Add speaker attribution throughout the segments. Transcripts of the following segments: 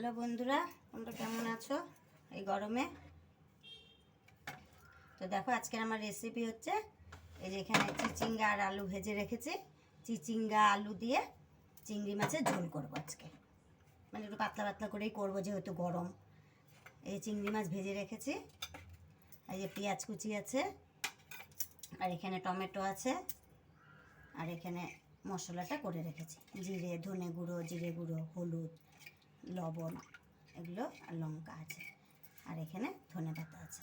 Speaker 1: Hello বন্ধুরা, তোমরা কেমন আছো এই গরমে? তো দেখো, আজকের আমার রেসিপি হচ্ছে এই যে এখানে চিচিঙ্গা আর আলু ভেজে রেখেছি। চিচিঙ্গা আলু দিয়ে চিংড়ি মাছের ঝোল করবো আজকে, মানে একটু পাতলা পাতলা করেই করবো যেহেতু গরম। এই চিংড়ি মাছ ভেজে রেখেছি, এই যে পেঁয়াজ কুচি আছে, আর এখানে টমেটো আছে, আর এখানে মশলাটা করে রেখেছি, জিরে, ধনে গুঁড়ো, জিরে গুঁড়ো, হলুদ, লবণ, এগুলো আর লঙ্কা আছে, আর এখানে ধনে পাতা আছে।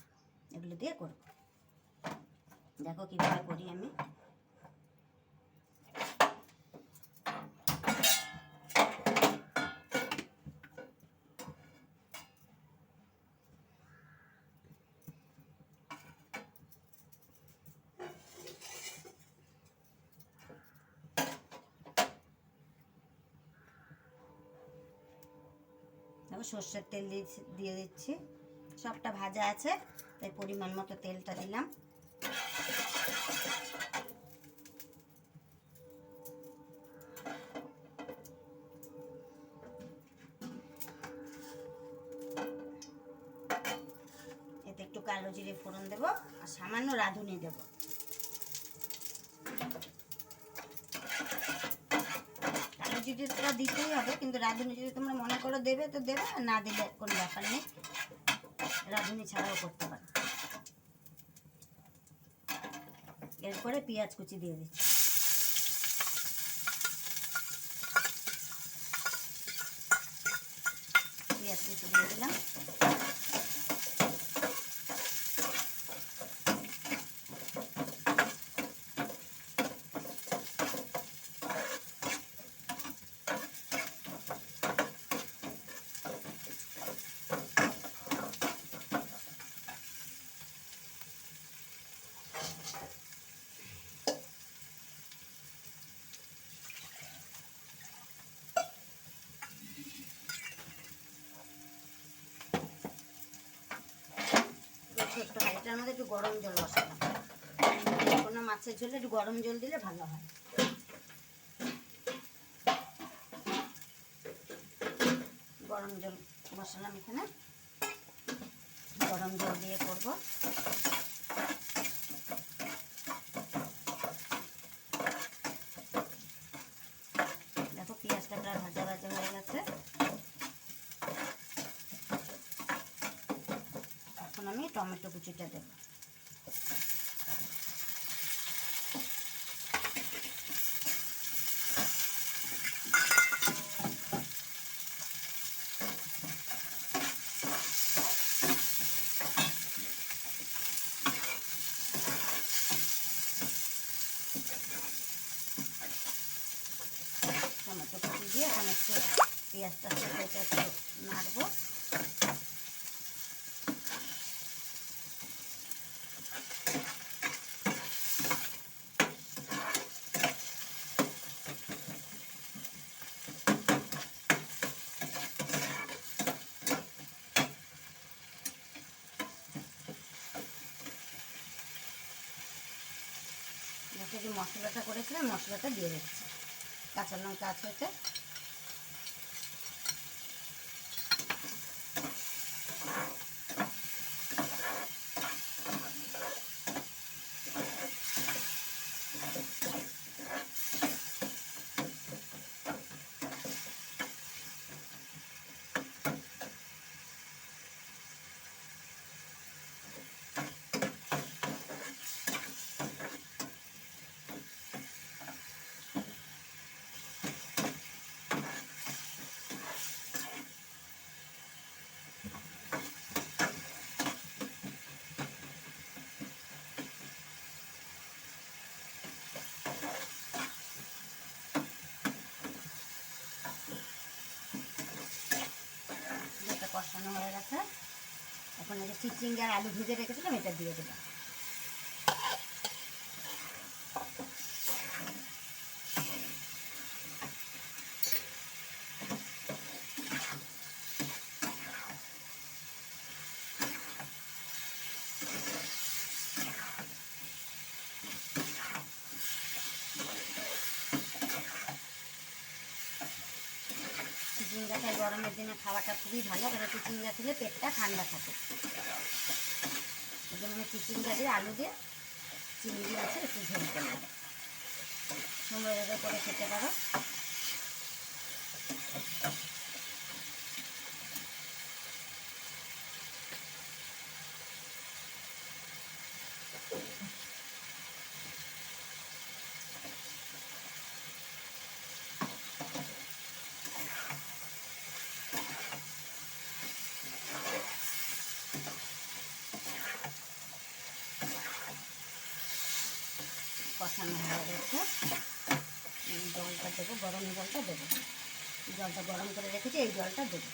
Speaker 1: এগুলো দিয়ে করব। দেখো কীভাবে করি আমি। দেখো সর্ষের তেল দিয়ে দিচ্ছি, সবটা ভাজা আছে তাই পরিমাণ মতো তেলটা দিলাম। এতে একটু কালো জিরে ফোড়ন দেবো আর সামান্য রাঁধুনি দেবো। কালো জিরেটা দিতেই হবে, কিন্তু রাঁধুনি যদি তোমরা মনে করো দেবে তো দেবে, আর না দিলে কোনো ব্যাপার নেই, রাঁধুনি ছাড়াও করতে পারো। এরপরে পেঁয়াজ কুচি দিয়ে দিচ্ছি। পেঁয়াজ কুচি দিয়ে দিলাম। একটু হাঁড়িটার মধ্যে একটু গরম জল বসালাম, কোনো মাছের ঝোলে একটু গরম জল দিলে ভালো হয়। গরম জল বসালাম, এখানে গরম জল দিয়ে করব। দেখো পেঁয়াজটা প্রায় ভাজা ভাজা হয়ে গেছে। এখন আমি টমেটো কুচিটা দেব। টমেটো কুচি দিয়ে এখন একটু পেঁয়াজটা সেটা একটু নাড়বো। দেখো যে মশলাটা করেছিলাম, মশলাটা দিয়ে দিচ্ছি। কাঁচা লঙ্কা আছে এতে, যেটা কষানো হয়ে গেছে। এখন এই যে চিচিঙ্গা আর আলু ভেজে রেখেছিলাম, এটা দিয়ে দিলাম। চিচিঙ্গাটা গরমের দিনে খাওয়াটা খুবই ভালো, কারণ চিচিঙ্গা খেলে পেটটা ঠান্ডা থাকে। ওই জন্য আমি চিচিঙ্গা দিয়ে আলু দিয়ে চিংড়ি মাছের একটু ঝোল করলাম। তোমরা এভাবে করে খেতে পারো। কষানো হয়ে গেছে, জলটা দেবো, গরম জলটা দেবো। জলটা গরম করে রেখেছি, এই জলটা দেবো।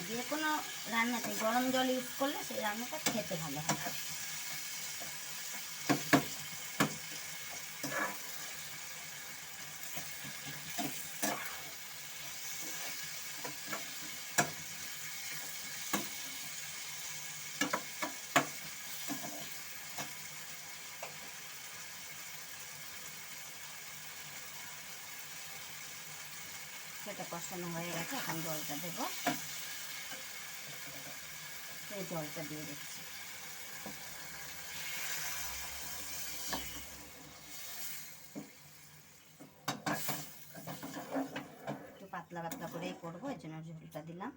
Speaker 1: যে কোনো রান্নাতে গরম জল ইউজ করলে সেই রান্নাটা খেতে ভালো হয়। সেটা কষানো হয়ে গেছে, এখন জলটা দেবো। এই জলটা দিয়ে দিচ্ছি। একটু পাতলা পাতলা করেই করবো, এই জন্য ঝোলটা দিলাম।